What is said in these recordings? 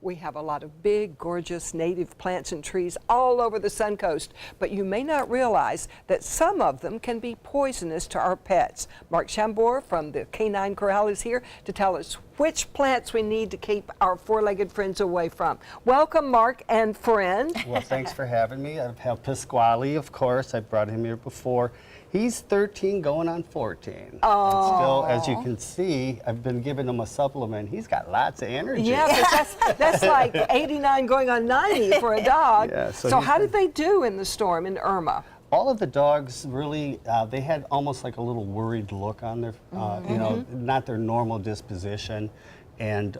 We have a lot of big, gorgeous native plants and trees all over the Suncoast, but you may not realize that some of them can be poisonous to our pets. Mark Shambour from the K9 Korral is here to tell us which plants we need to keep our four-legged friends away from. Welcome, Mark and friend. Well, thanks for having me. I have Pasquale, of course. I brought him here before. He's 13 going on 14. Oh. And still, as you can see, I've been giving him a supplement. He's got lots of energy. Yeah, that's like 89 going on 90 for a dog. Yeah, so how did they do in the storm in Irma? All of the dogs really, they had almost like a little worried look on their, you know, not their normal disposition. And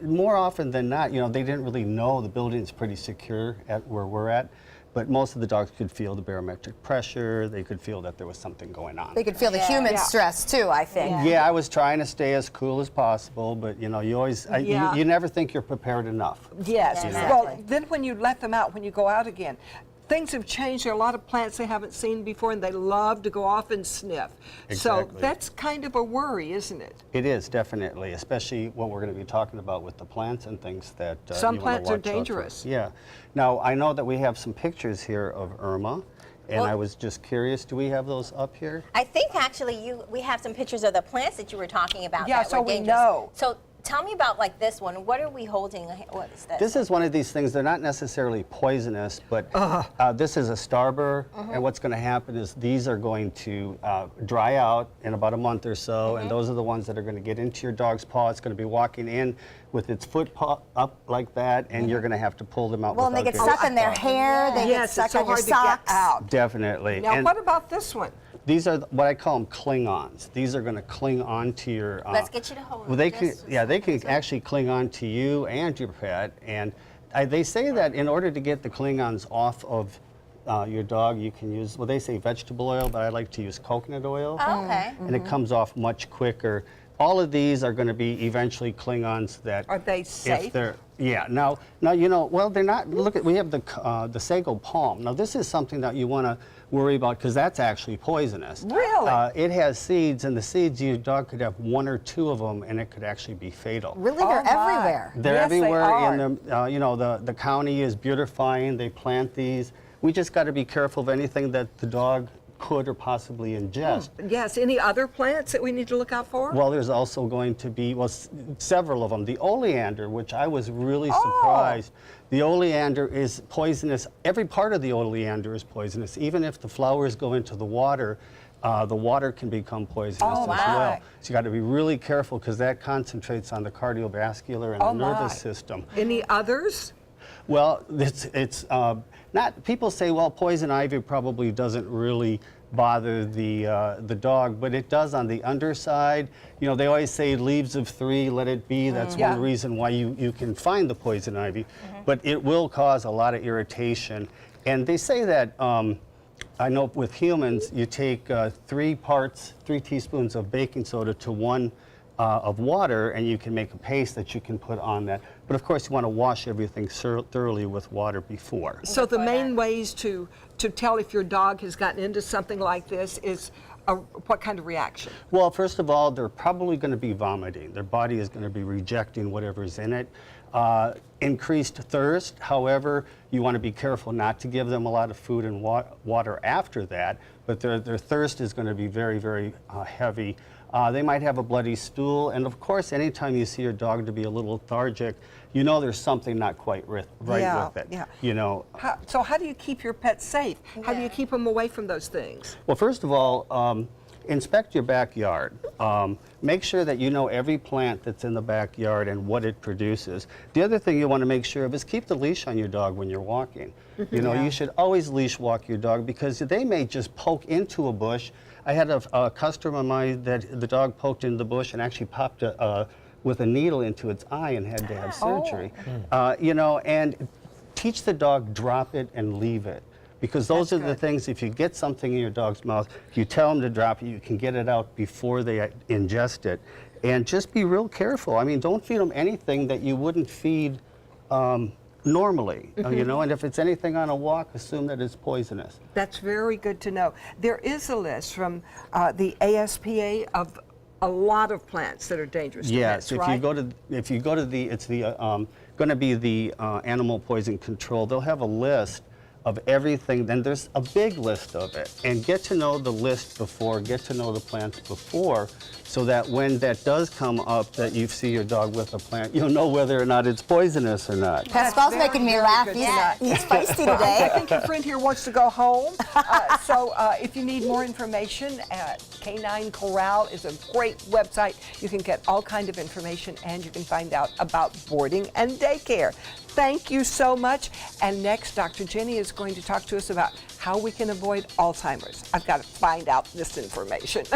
more often than not, you know, they didn't really know the building's pretty secure at where we're at. But most of the dogs could feel the barometric pressure. They could feel that there was something going on. They could feel the human stress too, I think. Yeah, I was trying to stay as cool as possible, but you know, you always, you never think you're prepared enough. Yes. Yeah, Well, exactly. then when you let them out, when you go out again, things have changed. There are a lot of plants they haven't seen before, and they love to go off and sniff. Exactly. So that's kind of a worry, isn't it? It is, definitely, especially what we're going to be talking about with the plants and things that Some you wanna plants are watch out for. dangerous. Yeah. Now, I know that we have some pictures here of Irma, and I was just curious, do we have those up here? I think actually we have some pictures of the plants that you were talking about. Yeah, that so were we dangerous. know. So tell me about like this one. What are we holding? What is this? This is one of these things, they're not necessarily poisonous, but this is a starburr, and what's going to happen is these are going to dry out in about a month or so, and those are the ones that are going to get into your dog's paw. It's going to be walking in with its foot paw up like that, and you're going to have to pull them out. Well, and they get without stuck getting in their caught. hair, they get Yes, stuck it's so on your hard to socks. get out. Definitely. Now, And what about this one? these are what I call them cling-ons. These are going to cling on to your. Let's get you to hold. Well, they can. this. Yeah, they can actually cling on to you and your pet. And they say that in order to get the Klingons off of your dog, you can use. Well, they say vegetable oil, but I like to use coconut oil. Oh, okay. And it comes off much quicker. All of these are going to be eventually Klingons that. Are they safe? If they're, yeah. Now you know. Well, they're not. Look at. We have the sago palm. Now this is something that you want to worry about because that's actually poisonous. Really? It has seeds, and the seeds, your dog could have one or two of them, and it could actually be fatal. Really, they're Oh, my. everywhere. They're Yes, they everywhere are. in the. You know, the county is beautifying. They plant these. We just got to be careful of anything that the dog could or possibly ingest. Yes. Any other plants that we need to look out for? Well, there's also going to be, well, several of them. The oleander, which I was really surprised. The oleander is poisonous. Every part of the oleander is poisonous. Even if the flowers go into the water can become poisonous as well. So you got to be really careful because that concentrates on the cardiovascular and the nervous system. Any others? Well, it's not. People say, well, poison ivy probably doesn't really bother the dog, but it does on the underside. You know, they always say leaves of 3, let it be. That's one reason why you can find the poison ivy, but it will cause a lot of irritation. And they say that. I know with humans, you take 3 teaspoons of baking soda to 1 of water, and you can make a paste that you can put on that. But of course, you want to wash everything thoroughly with water before. So the main ways to tell if your dog has gotten into something like this is what kind of reaction? Well, first of all, they're probably going to be vomiting. Their body is going to be rejecting whatever's in it. Increased thirst, however, you want to be careful not to give them a lot of food and water after that, but their thirst is going to be very, very heavy. They might have a bloody stool, and of course, anytime you see your dog to be a little lethargic, you know there's something not quite right with it. Yeah. You know. So how do you keep your pet safe? How do you keep them away from those things? Well, first of all, inspect your backyard. Make sure that you know every plant that's in the backyard and what it produces. The other thing you want to make sure of is keep the leash on your dog when you're walking. You know, you should always leash walk your dog because they may just poke into a bush. I had a customer of mine that the dog poked in the bush and actually popped with a needle into its eye and had to have surgery. You know, and teach the dog drop it and leave it. Because those are the things, if you get something in your dog's mouth, you tell them to drop it, you can get it out before they ingest it. And just be real careful. I mean, don't feed them anything that you wouldn't feed normally, you know, and if it's anything on a walk, assume that it's poisonous. That's very good to know. There is a list from the ASPA of a lot of plants that are dangerous to Yes, pets, if right? you go to the, it's the going to be the animal poison control. They'll have a list of everything. Then there's a big list of it, and get to know the list before. Get to know the plants before, so that when that does come up, that you see your dog with a plant, you'll know whether or not it's poisonous or not. Pascal's very, making me very laugh. good He's, tonight. he's feisty I today. think your friend here wants to go home. So if you need more information, K9 Korral is a great website. You can get all kinds of information, and you can find out about boarding and daycare. Thank you so much. And next, Dr. Jenny is going to talk to us about how we can avoid Alzheimer's. I've got to find out this information.